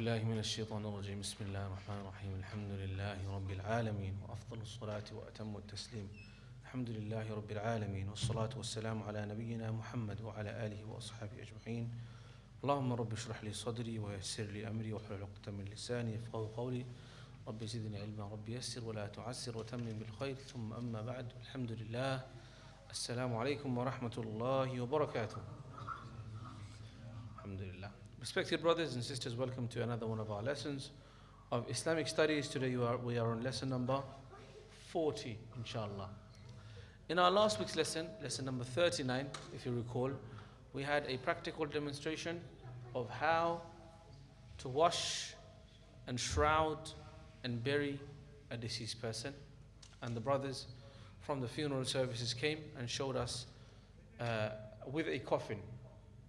بالله من الشيطان الرجيم بسم الله الرحمن الرحيم الحمد لله رب العالمين وأفضل الصلاة وأتم التسليم الحمد لله رب العالمين والصلاة والسلام على نبينا محمد وعلى آله وأصحابه أجمعين اللهم رب اشرح لي صدري ويسر لي أمري واحلل عقدة من لساني يفقهوا قولي رب زدني علما رب يسر ولا تعسر وتمم بالخير ثم أما بعد الحمد لله السلام عليكم ورحمة الله وبركاته. Alhamdulillah. Respected brothers and sisters, welcome to another one of our lessons of Islamic Studies. Today we are on lesson number 40, inshallah. In our last week's lesson, lesson number 39, if you recall, we had a practical demonstration of how to wash and shroud and bury a deceased person. And the brothers from the funeral services came and showed us with a coffin.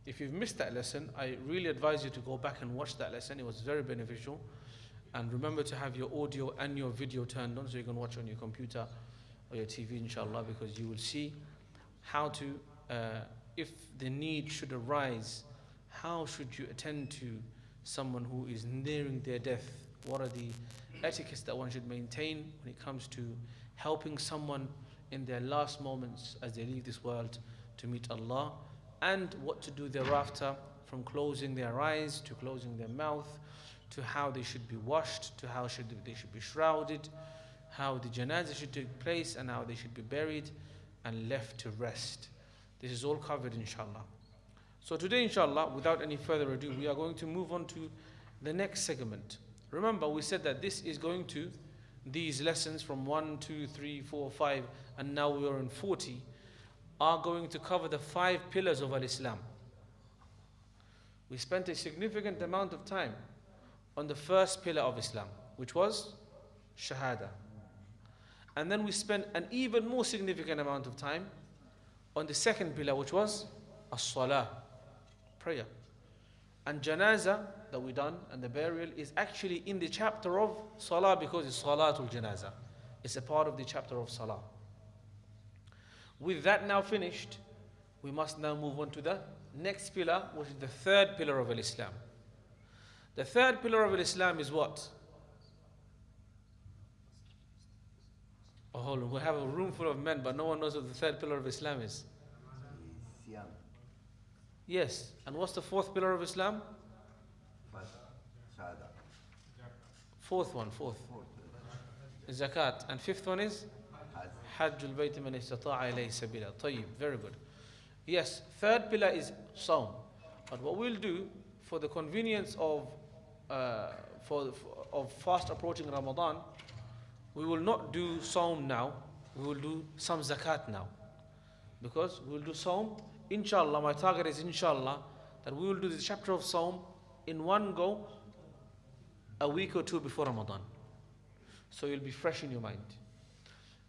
If you've missed that lesson, I really advise you to go back and watch that lesson. It was very beneficial. And remember to have your audio and your video turned on so you can watch on your computer or your TV, inshallah, because you will see how to, if the need should arise, how should you attend to someone who is nearing their death? What are the etiquettes that one should maintain when it comes to helping someone in their last moments as they leave this world to meet Allah? And what to do thereafter, from closing their eyes to closing their mouth, to how they should be washed, to how they should be shrouded, how the janazah should take place, and how they should be buried and left to rest. This is all covered, inshallah. So today, inshallah, without any further ado, we are going to move on to the next segment. Remember, we said that this is going to, these lessons from 1, 2, 3, 4, 5, and now we are in 40, are going to cover the 5 pillars of Al-Islam. We spent a significant amount of time on the first pillar of Islam, which was Shahada. And then we spent an even more significant amount of time on the second pillar, which was As-Salah, prayer. And Janazah that we done, and the burial, is actually in the chapter of Salah because it's Salatul Janazah. It's a part of the chapter of Salah. With that now finished, we must now move on to the next pillar, which is the third pillar of Islam. The third pillar of Islam is what? Oh, hold on. We have a room full of men, but no one knows what the third pillar of Islam is. Yes. And what's the fourth pillar of Islam? Fourth. Zakat. And fifth one is? Hajjul Bayt man istata'a ilayhi sabila. Tayyib, very good. Yes, third pillar is Sawm. But what we'll do for the convenience of fast approaching Ramadan, we will not do Sawm now. We will do some Zakat now. Because we will do Sawm, inshallah, my target is inshallah, that we will do the chapter of Sawm in one go, a week or two before Ramadan. So you'll be fresh in your mind.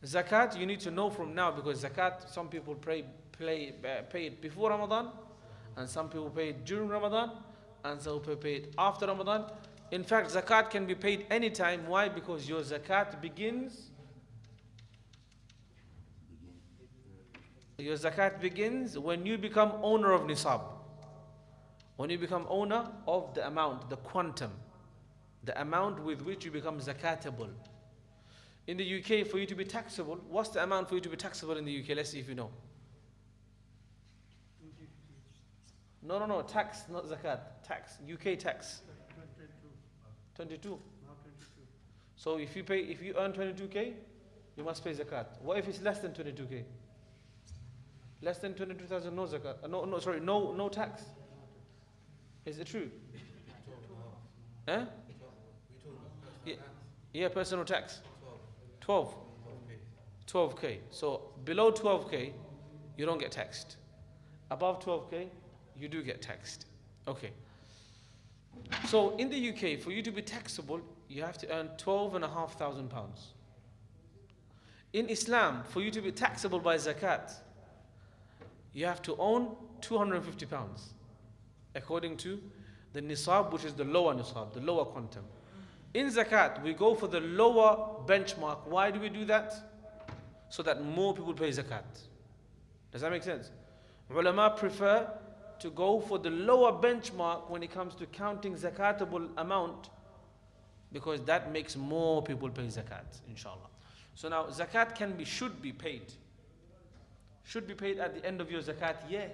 Zakat, you need to know from now, because Zakat, some people pay it before Ramadan, and some people pay it during Ramadan, and some people pay it after Ramadan. In fact, Zakat can be paid anytime. Why? Because your Zakat begins when you become owner of Nisab. When you become owner of the amount, the quantum, the amount with which you become zakatable. In the UK, for you to be taxable, what's the amount for you to be taxable in the UK? Let's see if you know. No, tax, not zakat. Tax, UK tax. 22. So if you earn 22k, you must pay zakat. What if it's less than 22k? Less than 22,000, no zakat. No tax. Is it true? Huh? Yeah, personal tax. 12k. So below 12k, you don't get taxed. Above 12k, you do get taxed. Okay. So in the UK, for you to be taxable, you have to earn £12,500. In Islam, for you to be taxable by zakat, you have to own £250, according to the nisab, which is the lower nisab, the lower quantum. In zakat, we go for the lower benchmark. Why do we do that? So that more people pay zakat. Does that make sense? Ulama prefer to go for the lower benchmark when it comes to counting zakatable amount, because that makes more people pay zakat, inshallah. So now zakat should be paid. Should be paid at the end of your zakat year.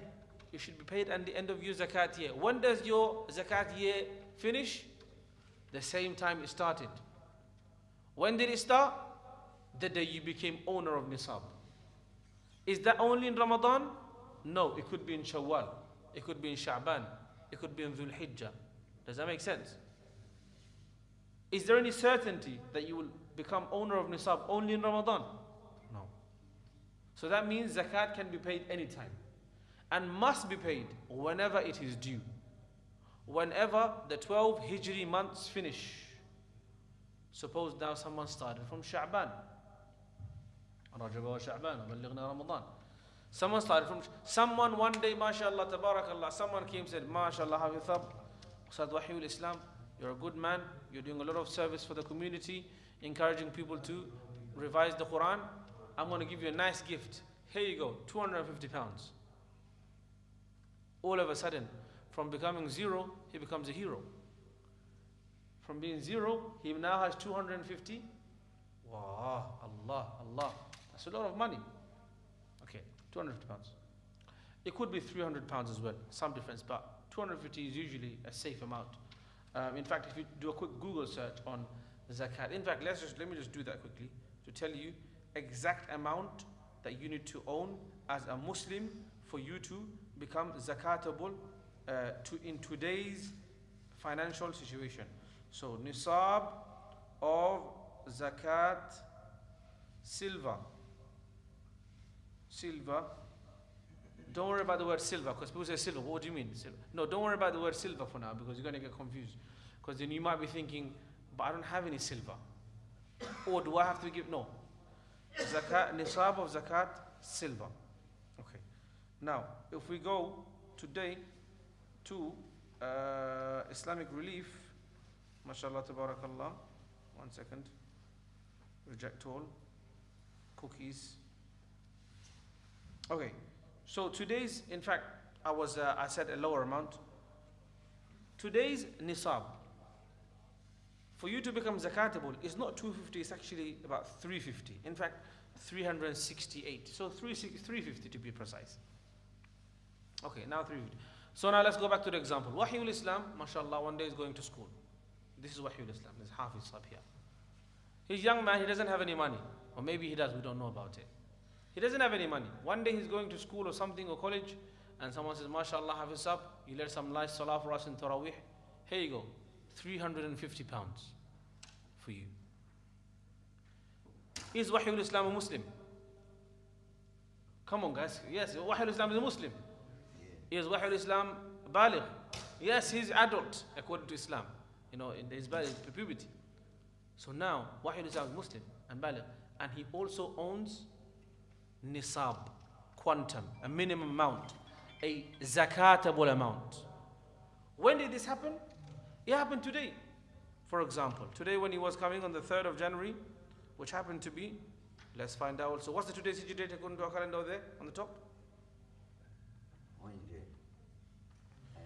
It should be paid at the end of your zakat year. When does your zakat year finish? The same time it started. When did it start? The day you became owner of nisab. Is that only in Ramadan? No, it could be in Shawwal. It could be in Sha'ban. It could be in Dhul Hijjah. Does that make sense? Is there any certainty that you will become owner of nisab only in Ramadan? No. So that means zakat can be paid anytime and must be paid whenever it is due. Whenever the 12 Hijri months finish. Suppose now someone started from Sha'ban. Someone one day, mashallah, tabarakallah, someone came and said, mashallah, hafizab, Ustad Wahiul Islam, you're a good man, you're doing a lot of service for the community, encouraging people to revise the Quran. I'm going to give you a nice gift. Here you go, 250 pounds. All of a sudden, from becoming zero, he becomes a hero. From being zero, he now has 250. Wow, Allah. That's a lot of money. Okay, 250 pounds. It could be 300 pounds as well, some difference, but 250 is usually a safe amount. In fact, if you do a quick Google search on zakat, in fact, let me just do that quickly to tell you exact amount that you need to own as a Muslim for you to become zakatable in today's financial situation. So, nisab of zakat, silver. Don't worry about the word silver, because people say silver, what do you mean silver? No, don't worry about the word silver for now, because you're going to get confused. Because then you might be thinking, but I don't have any silver. Or do I have to give? No. Zakat, nisab of zakat, silver. Okay. Now, if we go today to Islamic Relief, mashallah, tabarakallah. 1 second. Reject all. Cookies. Okay. So today's, in fact, I said a lower amount. Today's nisab, for you to become zakatable, is not 250, it's actually about 350. In fact, 368. So 350 to be precise. Okay, now 350. So now let's go back to the example. Wahiul Islam, mashallah, one day is going to school. This is Wahiul Islam, this is Hafiz Sab here. He's a young man, he doesn't have any money. Or maybe he does, we don't know about it. He doesn't have any money. One day he's going to school or something, or college, and someone says, mashallah, Hafiz Sab, you led some nice salah for us in Tarawih. Here you go, 350 pounds for you. Is Wahiul Islam a Muslim? Come on guys, yes, Wahiul Islam is a Muslim. Is Wahiul Islam baligh? Yes, he's adult according to Islam. You know, in his puberty. So now, Wahiul Islam is Muslim and baligh, and he also owns nisab, quantum, a minimum amount, a zakatable amount. When did this happen? It happened today. For example, today when he was coming on the 3rd of January, which happened to be, let's find out. So what's the today's Hijri date according to our calendar there on the top? Wednesday. And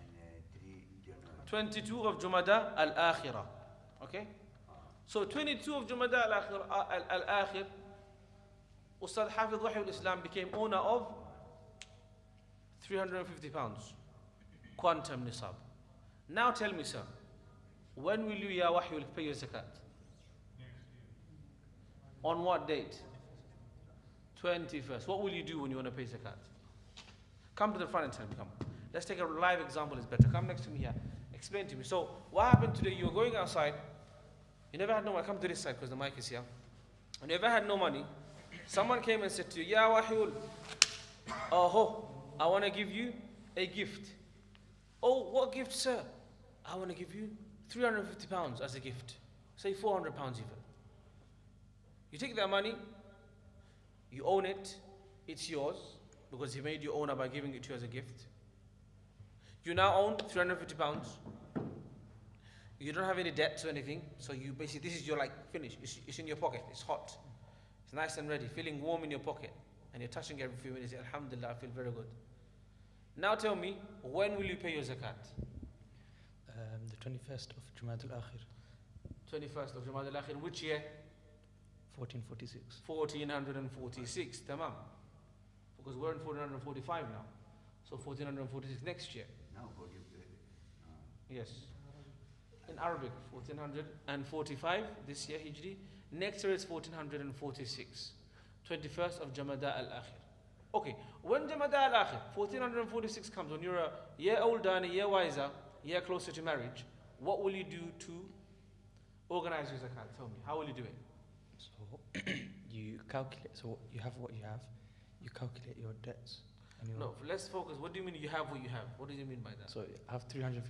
3 January. 22 of Jumada Al-Akhirah. Okay? So 22 of Jumada Al-Akhir, Ustad Hafiz Wahiul Islam became owner of 350 pounds. Quantum nisab. Now tell me, sir, when will you, Ya Wahiul, pay your zakat? On what date? 21st. What will you do when you want to pay zakat? Come to the front and tell me, come. Let's take a live example, it's better. Come next to me here. Explain to me. So, what happened today? You were going outside. You never had no money. Come to this side because the mic is here. You never had no money. Someone came and said to you, Ya Wahiul, oh, I want to give you a gift. Oh, what gift, sir? I want to give you 350 pounds as a gift. Say 400 pounds even. You take that money, you own it, it's yours, because he made you owner by giving it to you as a gift. You now own 350 pounds. You don't have any debts or anything, so you basically, this is your finish. It's in your pocket, it's hot. It's nice and ready, feeling warm in your pocket. And you're touching every few minutes, Alhamdulillah, I feel very good. Now tell me, when will you pay your zakat? The 21st of Jumad al-Akhir, 21st of Jamad al-Akhir, which year? 1446. 1446, tamam. Because we're in 1445 now. So 1446 next year. Now, what you Yes. In Arabic, 1445 this year, Hijri. Next year is 1446. 21st of Jamada al-Akhir. Okay, when Jamada al-Akhir, 1446 comes, when you're a year older and a year wiser, a year closer to marriage, what will you do to organize your zakat? Tell me, how will you do it? So you calculate, so you have what you have, you calculate your debts. And your, No, let's focus. What do you mean you have what you have? What do you mean by that? So I have £350.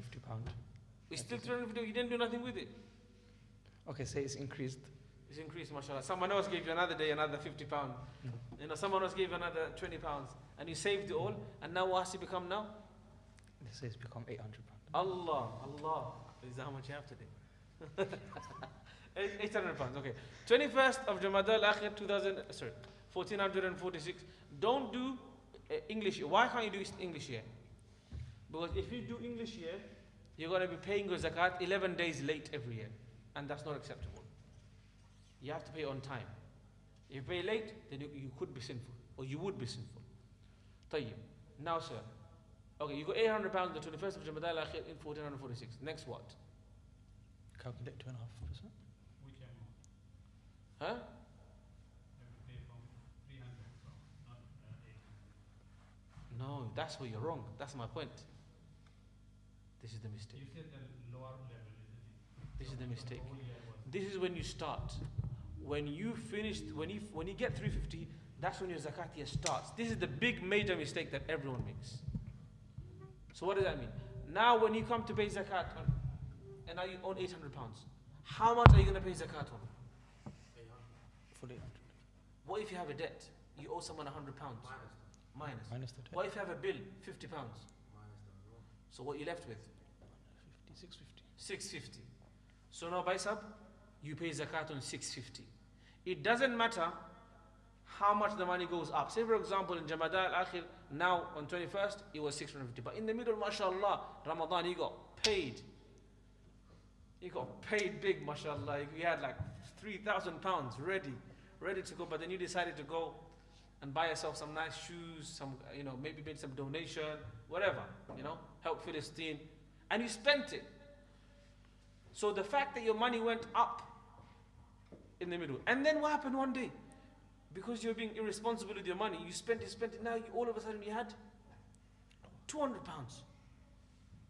It's still 350, you didn't do nothing with it. Okay, say it's increased. It's increased, mashallah. Someone else gave you another day another £50. You know, someone else gave you another £20. And you saved it all. And now what has it become now? Let's say it's become £800. Allah. Is that how much you have today? £800, okay. 21st of Jamad al-Akhir 1446. Don't do English year. Why can't you do English year? Because if you do English year, you're going to be paying your zakat 11 days late every year. And that's not acceptable. You have to pay on time. If you pay late, then you could be sinful. Or you would be sinful. Tayyib. Now, sir. Okay, you got £800 the 21st of Jamad al-Akhir in 1446. Next what? Calculate 2.5%. Huh? No, that's where you're wrong. That's my point. This is the mistake. You said the lower level, isn't it? This is the mistake. The whole year was- This is when you start. When you finish, when you get 350, that's when your zakat year starts. This is the big major mistake that everyone makes. So what does that mean? Now when you come to pay zakat on, and now you own £800, how much are you going to pay zakat on? Full 800. What if you have a debt? You owe someone £100. Minus. Minus the debt. What if you have a bill? £50. So what you left with? 650. 650. So now by sub, you pay zakat on 650. It doesn't matter how much the money goes up. Say for example in Jamada al-Akhir, now on 21st, it was 650. But in the middle, mashallah, Ramadan, he got paid. He got paid big, mashallah. He had like £3,000 ready to go. But then you decided to go and buy yourself some nice shoes, some, maybe made some donation, whatever, help Philistine. And you spent it. So the fact that your money went up in the middle. And then what happened one day? Because you're being irresponsible with your money, you spent it, now all of a sudden you had £200.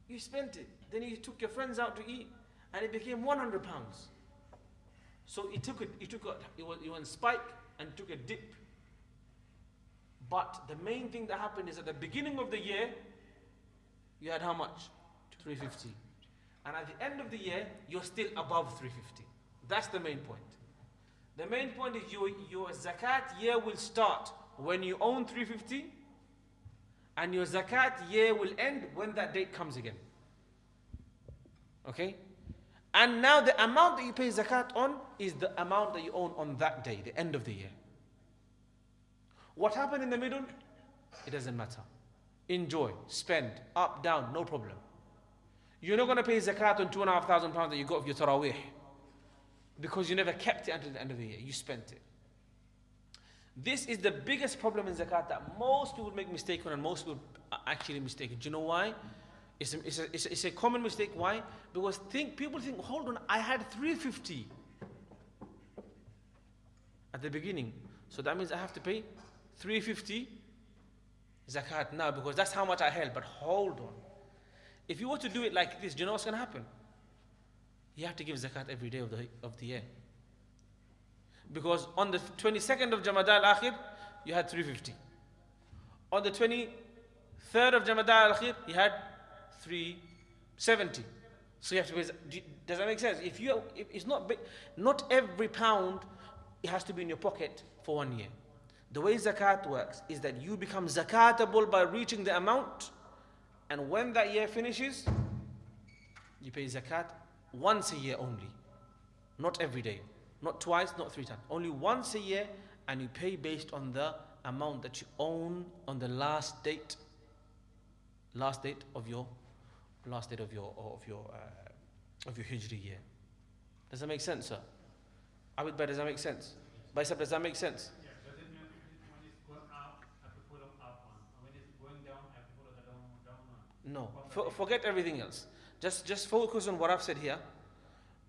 You spent it. Then you took your friends out to eat, and it became £100. So it went spike and took a dip. But the main thing that happened is at the beginning of the year, you had how much? 350. And at the end of the year, you're still above 350. That's the main point. The main point is your zakat year will start when you own 350, and your zakat year will end when that date comes again. Okay? And now the amount that you pay zakat on is the amount that you own on that day, the end of the year. What happened in the middle? It doesn't matter. Enjoy, spend, up, down, no problem. You're not going to pay zakat on £2,500 that you got of your tarawih, because you never kept it until the end of the year. You spent it. This is the biggest problem in zakat that most people make mistake on, and most people are actually mistaken. Do you know why? It's a common mistake. Why? Because people think, hold on, I had 350 at the beginning, so that means I have to pay 350 zakat now because that's how much I held. But hold on. If you were to do it like this, do you know what's going to happen? You have to give zakat every day of the year. Because on the 22nd of Jamada al-Akhir, you had 350. On the 23rd of Jamada al-Akhir, you had 370. So you have to pay. Does that make sense? If it's not every pound, it has to be in your pocket for 1 year. The way zakat works is that you become zakatable by reaching the amount, and when that year finishes, you pay zakat once a year only. Not every day. Not twice, not 3 times. Only once a year, and you pay based on the amount that you own on the last date. last date of your Hijri year. Does that make sense, sir? Abid Bhai, does that make sense? Bicep, does that make sense? Yeah, does it mean when it's going up, I have to follow up one? And when it's going down, I have to follow the down one? No. Forget everything else. Just focus on what I've said here,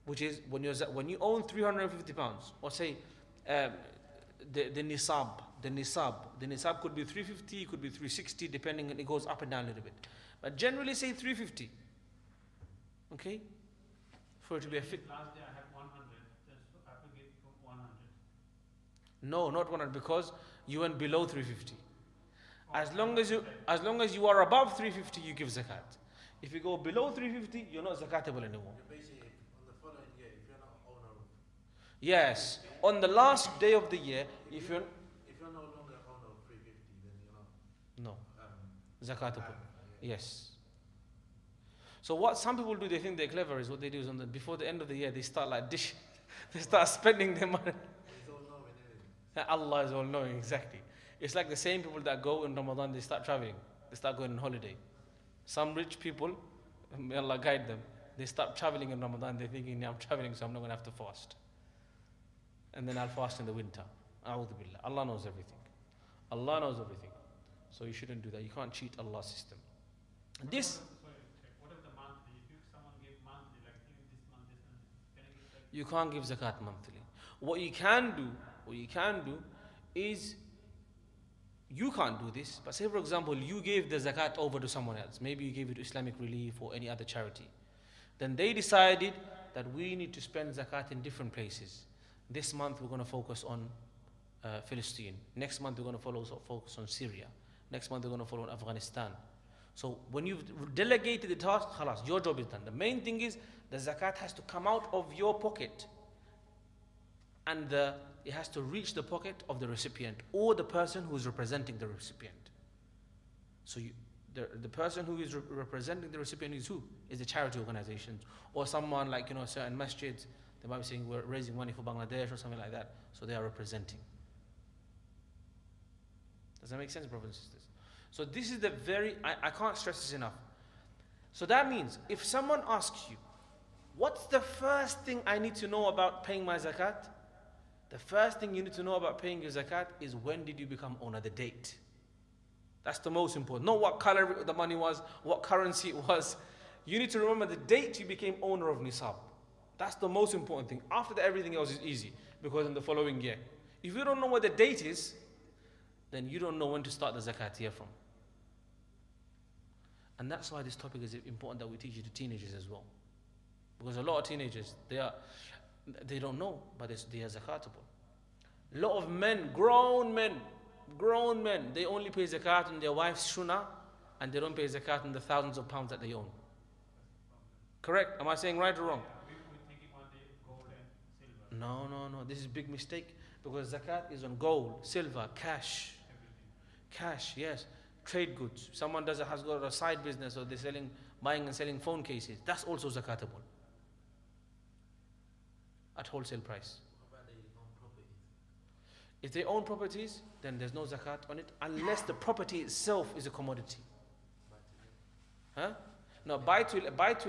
which is when you own 350 pounds, or say the nisab could be 350, could be 360, depending, and it goes up and down a little bit. But generally say 350. Okay? For it to be a fit. Last day I have 100, then I have to give 100. No, not 100, because you went below 350. As long as you are above 350, you give zakat. If you go below 350, you're not zakatable anymore. Basically, on the following year, if you're not owner of, Yes, on the last day of the year, if you're no longer owner of 350, then you're not zakatable. Yes. So what some people do, they think they're clever, is what they do is before the end of the year, they start like they start spending their money. It's all knowing, isn't it? Allah is all knowing, exactly. It's like the same people that go in Ramadan, they start traveling, they start going on holiday. Some rich people, may Allah guide them, they start traveling in Ramadan, they're thinking, I'm traveling, so I'm not going to have to fast. And then I'll fast in the winter. A'udhu billah. Allah knows everything. Allah knows everything. So you shouldn't do that. You can't cheat Allah's system. This, What if the monthly? If someone gave monthly, like this month, can I give like? you can't give zakat monthly. What you can do is, you can't do this, but say for example, you gave the zakat over to someone else. Maybe you gave it to Islamic Relief or any other charity. Then they decided that we need to spend zakat in different places. This month we're going to focus on Palestine. Next month we're going to focus on Syria. Next month we're going to follow on Afghanistan. So when you've delegated the task, khalas, your job is done. The main thing is the zakat has to come out of your pocket, and it has to reach the pocket of the recipient or the person who is representing the recipient. So the person who is representing the recipient is who? Is the charity organizations, or someone like, certain masjids, they might be saying we're raising money for Bangladesh or something like that. So they are representing. Does that make sense, brothers and sisters? So this is I can't stress this enough. So that means if someone asks you, what's the first thing I need to know about paying my zakat? The first thing you need to know about paying your zakat is, when did you become owner, the date. That's the most important. Not what color the money was, what currency it was. You need to remember the date you became owner of nisab. That's the most important thing. After that, everything else is easy, because in the following year. If you don't know what the date is, then you don't know when to start the zakat year from. And that's why this topic is important, that we teach it to teenagers as well. Because a lot of teenagers, they don't know, but they are zakatable. A lot of men, grown men, they only pay zakat on their wife's shuna, and they don't pay zakat on the thousands of pounds that they own. Correct? Am I saying right or wrong? We're thinking one day gold and silver. No. This is a big mistake, because zakat is on gold, silver, cash. Everything. Cash, yes. Trade goods. Someone has got a side business, or they're buying and selling phone cases. That's also zakatable at wholesale price. What about the non-properties? If they own properties, then there's no zakat on it, unless the property itself is a commodity. Huh? No, buy to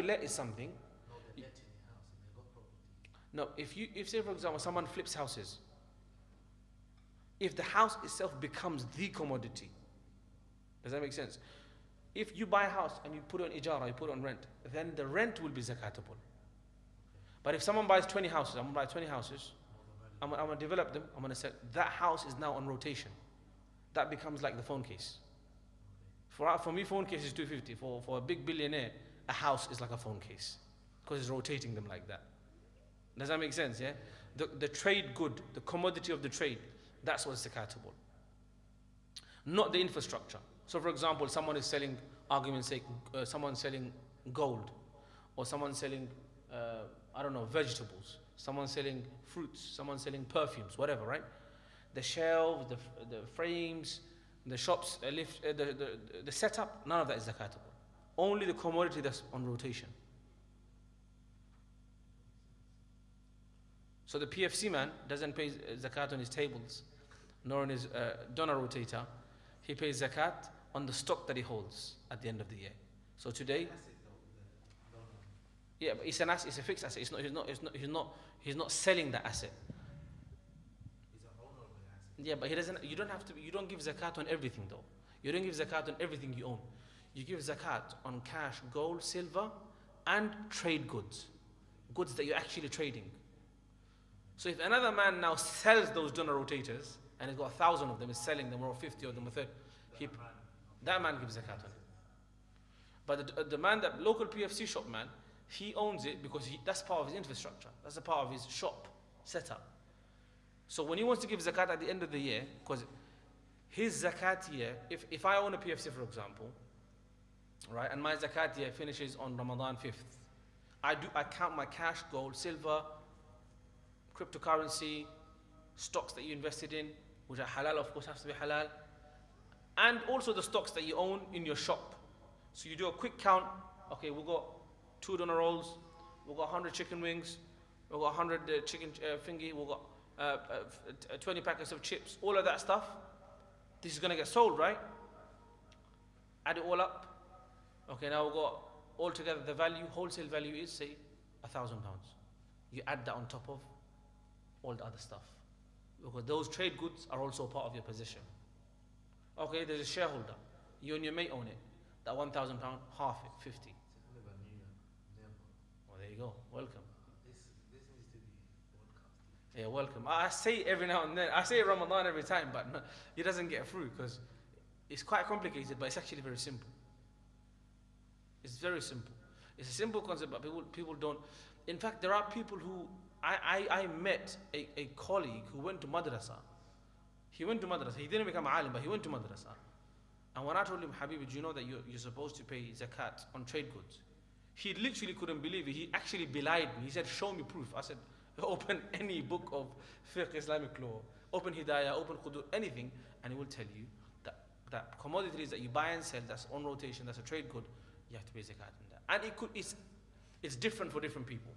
let is something. No, they're letting a house and they've got property. No, if say for example someone flips houses, if the house itself becomes the commodity, does that make sense? If you buy a house and you put it on ijara, you put it on rent, then the rent will be zakatable. But if someone buys 20 houses, I'm going to buy 20 houses, I'm going to develop them, I'm going to say, that house is now on rotation. That becomes like the phone case. For me, phone case is 250. For a big billionaire, a house is like a phone case, because it's rotating them like that. Does that make sense? Yeah. The trade good, the commodity of the trade, that's what's zakatable. Not the infrastructure. So, for example, someone is selling, argument's sake, someone's selling gold, or someone's selling, vegetables. Someone's selling fruits. Someone's selling perfumes. Whatever, right? The shelves, the frames, the shops, the setup, none of that is zakatable. Only the commodity that's on rotation. So the PFC man doesn't pay zakat on his tables, nor on his donor rotator. He pays zakat on the stock that he holds at the end of the year. So today, yeah, but it's an asset, it's a fixed asset. He's not selling the asset. He's an owner of the asset. Yeah, but he doesn't. You don't give zakat on everything though. You don't give zakat on everything you own. You give zakat on cash, gold, silver, and trade goods, goods that you're actually trading. So if another man now sells those donor rotators and he's got 1,000 of them, is selling them, or 50 of them, or 30, that man gives zakat on it. But the man, that local PFC shop man, he owns it because that's part of his infrastructure. That's a part of his shop setup. So when he wants to give zakat at the end of the year, because his zakat year, if I own a PFC for example, right, and my zakat year finishes on Ramadan 5th, I count my cash, gold, silver, cryptocurrency, stocks that you invested in, which are halal, of course has to be halal, and also the stocks that you own in your shop. So you do a quick count. Okay, we've got 2 donor rolls, we've got 100 chicken wings, we've got 100 chicken thingy, we've got 20 packets of chips, all of that stuff. This is going to get sold, right? Add it all up. Okay, now we've got altogether the value, wholesale value is, say, £1,000. You add that on top of all the other stuff. Because those trade goods are also part of your position. Okay, there's a shareholder. You and your mate own it. That £1,000, half it, 50. Well, there you go. Welcome. This needs to be broadcasted. Yeah, welcome. I say it every now and then. I say Ramadan every time, but no, it doesn't get through because it's quite complicated, but it's actually very simple. It's very simple. It's a simple concept, but people don't. In fact, there are people who I met a colleague who went to madrasa. He went to madrasa. He didn't become alim, but he went to madrasa. And when I told him, Habibi, do you know that you're supposed to pay zakat on trade goods? He literally couldn't believe it. He actually belied me. He said, show me proof. I said, open any book of fiqh, Islamic law, open hidayah, open qudur, anything, and he will tell you that commodities that you buy and sell, that's on rotation, that's a trade good, you have to pay zakat on that. And it's different for different people.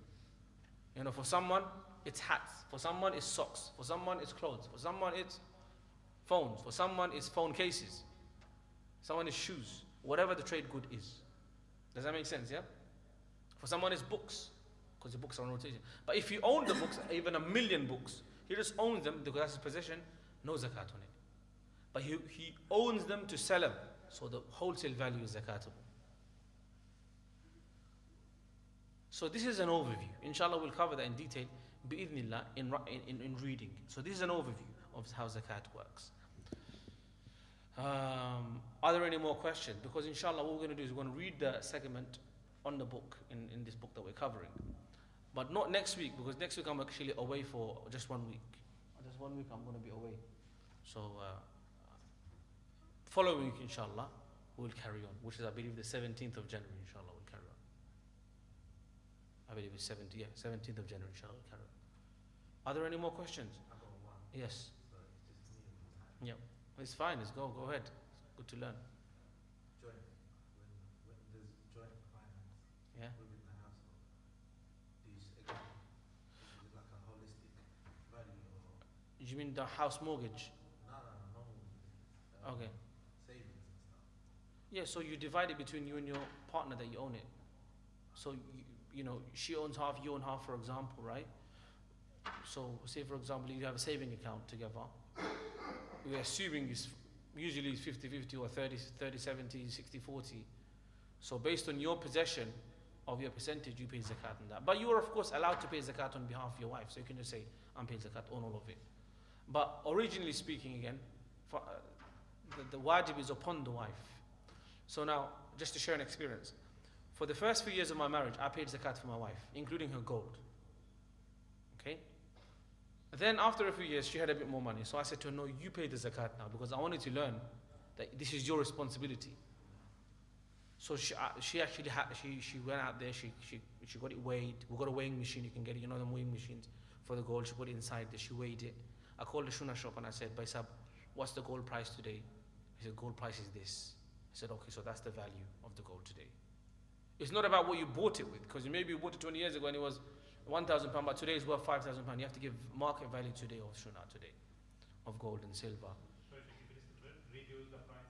You know, for someone, it's hats. For someone, it's socks. For someone, it's clothes. For someone, it's phones. For someone, it's phone cases. Someone is shoes. Whatever the trade good is. Does that make sense, yeah? For someone, it's books, because the books are on rotation. But if you own the books, even 1 million books, he just owns them because that's his possession, no zakat on it. But he owns them to sell them, so the wholesale value is zakatable. So this is an overview. Inshallah, we'll cover that in detail, bi'idhnillah, in reading. So this is an overview of how zakat works. Are there any more questions? Because inshallah, what we're going to do is we're going to read the segment on the book, in this book that we're covering. But not next week, because next week I'm actually away for just 1 week. Just 1 week I'm going to be away. So following week, inshallah, we'll carry on, which is, I believe, the 17th of January, inshallah, we'll carry on. I believe it's 17th of January, inshallah, we'll carry on. Are there any more questions? I've got one. Yes. So it's just me and my hand. Yeah. It's fine, go ahead. It's good to learn. Joint. When there's joint finance Yeah. within the household, is it like a holistic value or You mean the house mortgage? no Okay. savings and stuff? Yeah, so you divide it between you and your partner that you own it. So, you know, she owns half, you own half, for example, right? So, say for example, you have a saving account together. We're assuming it's usually 50-50 or 30-70, 60-40. So based on your possession of your percentage, you pay zakat on that. But you are, of course, allowed to pay zakat on behalf of your wife. So you can just say, I'm paying zakat on all of it. But originally speaking, again, for, the wajib is upon the wife. So now, just to share an experience. For the first few years of my marriage, I paid zakat for my wife, including her gold. Okay? Then after a few years, she had a bit more money. So I said to her, no, you pay the zakat now, because I wanted to learn that this is your responsibility. So she actually she went out there, she got it weighed. We got a weighing machine, you can get it, you know, them weighing machines for the gold. She put it inside there, she weighed it. I called the Shuna shop and I said, Baisab, what's the gold price today? He said, gold price is this. I said, okay, so that's the value of the gold today. It's not about what you bought it with, because maybe you bought it 20 years ago and it was £1,000, but today it's worth £5,000. You have to give market value today of Shuna today, of gold and silver. So if you reduce the price,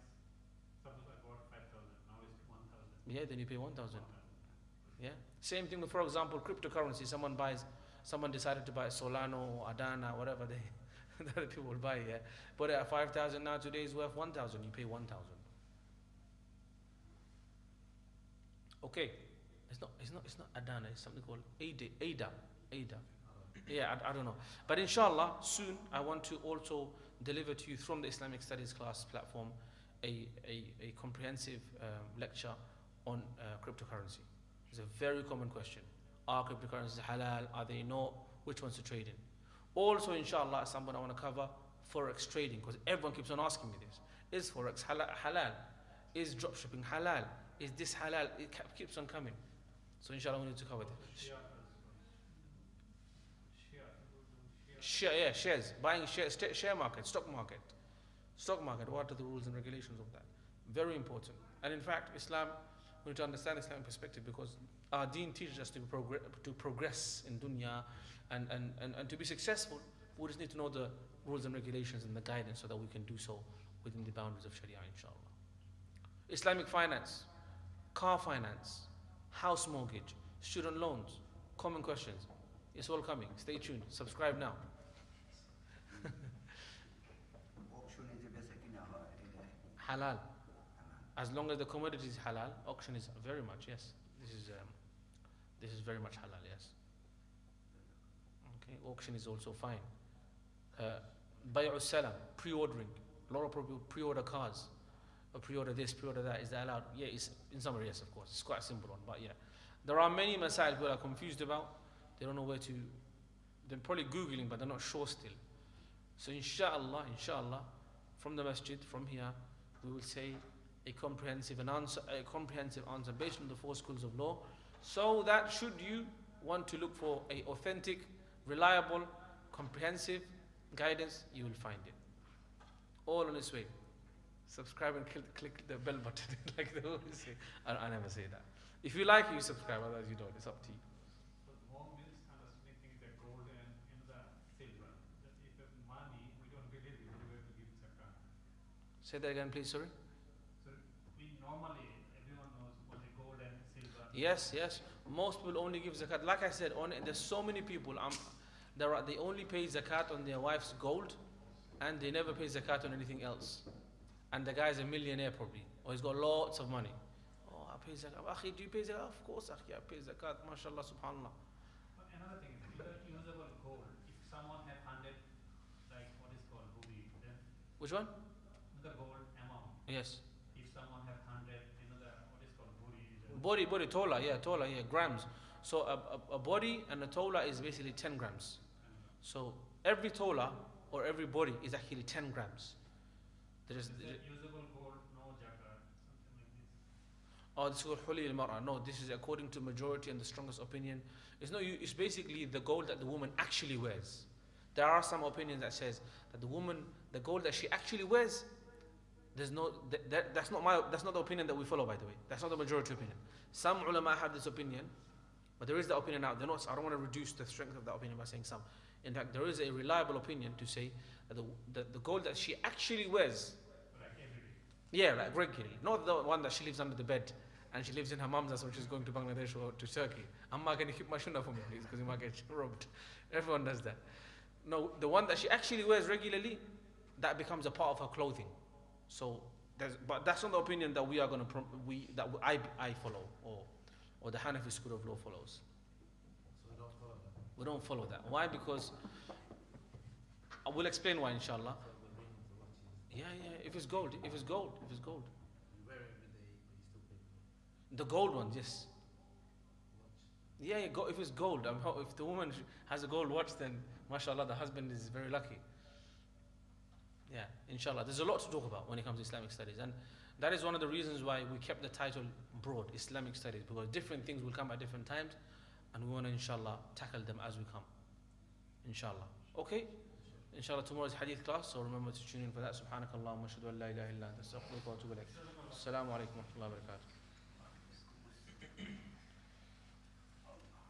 suppose Yeah, then you pay 1,000. Yeah. Same thing with, for example, cryptocurrency. Someone decided to buy Solano or Adana, whatever they, the other people will buy. Yeah. But at 5,000 now, today is worth 1,000. You pay 1,000. Okay. It's not Adana. It's something called Ada. Yeah, I don't know. But inshallah, soon I want to also deliver to you from the Islamic Studies class platform a comprehensive lecture on cryptocurrency. It's a very common question. Are cryptocurrencies halal? Are they not? Which ones to trade in? Also, inshallah, something I want to cover, forex trading, because everyone keeps on asking me this. Is forex halal? Is dropshipping halal? Is this halal? It keeps on coming. So inshallah, we need to cover this. Shares. Buying shares, share market, stock market. Stock market, what are the rules and regulations of that? Very important. And in fact, Islam, we need to understand Islamic perspective, because our deen teaches us to progress in dunya and to be successful. We just need to know the rules and regulations and the guidance so that we can do so within the boundaries of Sharia, inshallah. Islamic finance, car finance, house mortgage, student loans, common questions. It's all coming. Stay tuned. Subscribe now. Auction is basically Halal. As long as the commodity is halal, auction is very much, yes. This is very much halal, yes. Okay, auction is also fine. Bay'u salam, pre-ordering. A lot of people pre-order cars, or pre-order this, pre-order that. Is that allowed? Yeah, it's, in summary, yes, of course. It's quite a simple one, but yeah. There are many masail people are confused about. They don't know where to, they're probably Googling, but they're not sure still. So inshallah, from the masjid, from here, we will say a comprehensive answer based on the 4 schools of law, so that should you want to look for a authentic, reliable, comprehensive guidance, you will find it. All on its way. Subscribe and click the bell button, like they always say. I never say that. If you like it, you subscribe, otherwise you don't. It's up to you. So more misunderstanding things that gold and the silver. That if it's money, we don't believe it, we have to give zakat. Say that again, please, sorry. So we normally, everyone knows only gold and silver. Yes. Most people only give zakat. Like I said, there's so many people. They only pay zakat on their wife's gold, and they never pay zakat on anything else. And the guy's a millionaire probably, or he's got lots of money. Oh, I pay zakat. Akhi, do you pay zakat? Of course, akhi, I pay zakat. MashaAllah, subhanallah. But another thing, usable gold. If someone has 100, like what is called ruby, then Which one? the gold amount. Yes. If someone has 100, what is called buri. Body, tola, yeah, grams. So a body and a tola is basically 10 grams. So every tola or every body is actually 10 grams. Usable gold, no zakat, something like this. Oh, this is called huli al-mar'a. No, this is according to majority and the strongest opinion. It's basically the gold that the woman actually wears. There are some opinions that says that the gold that she actually wears, that's not the opinion that we follow, by the way. That's not the majority opinion. Some ulama have this opinion, but there is the opinion out. I don't want to reduce the strength of that opinion by saying some. In fact, there is a reliable opinion to say that the gold that she actually wears, Like every day. yeah, like regularly, not the one that she leaves under the bed and she lives in her mum's house when she's going to Bangladesh or to Turkey. I'm not going to keep my shunna for me, please, because you might get robbed. Everyone does that. No, the one that she actually wears regularly, that becomes a part of her clothing. So, but that's not the opinion that we are going to I follow, or the Hanafi school of law follows. So we don't follow that. We don't follow that. Why? Because I will explain why, inshallah. So the meaning of the watch is Yeah. If it's gold. you wear it every day, but you still pay for it. The gold ones, yes. Watch. Yeah, if it's gold, if the woman has a gold watch, then mashallah, the husband is very lucky. Yeah, inshallah. There's a lot to talk about when it comes to Islamic studies, and that is one of the reasons why we kept the title broad, Islamic studies, because different things will come at different times, and we want to, inshallah, tackle them as we come. Inshallah. Okay? Inshallah, tomorrow is hadith class, so remember to tune in for that. Subhanakallahumma ashhadu an la ilaha illa anta astaghfiruka wa atubu ilaik. Assalamu alaikum wa rahmatullahi wa barakatuh.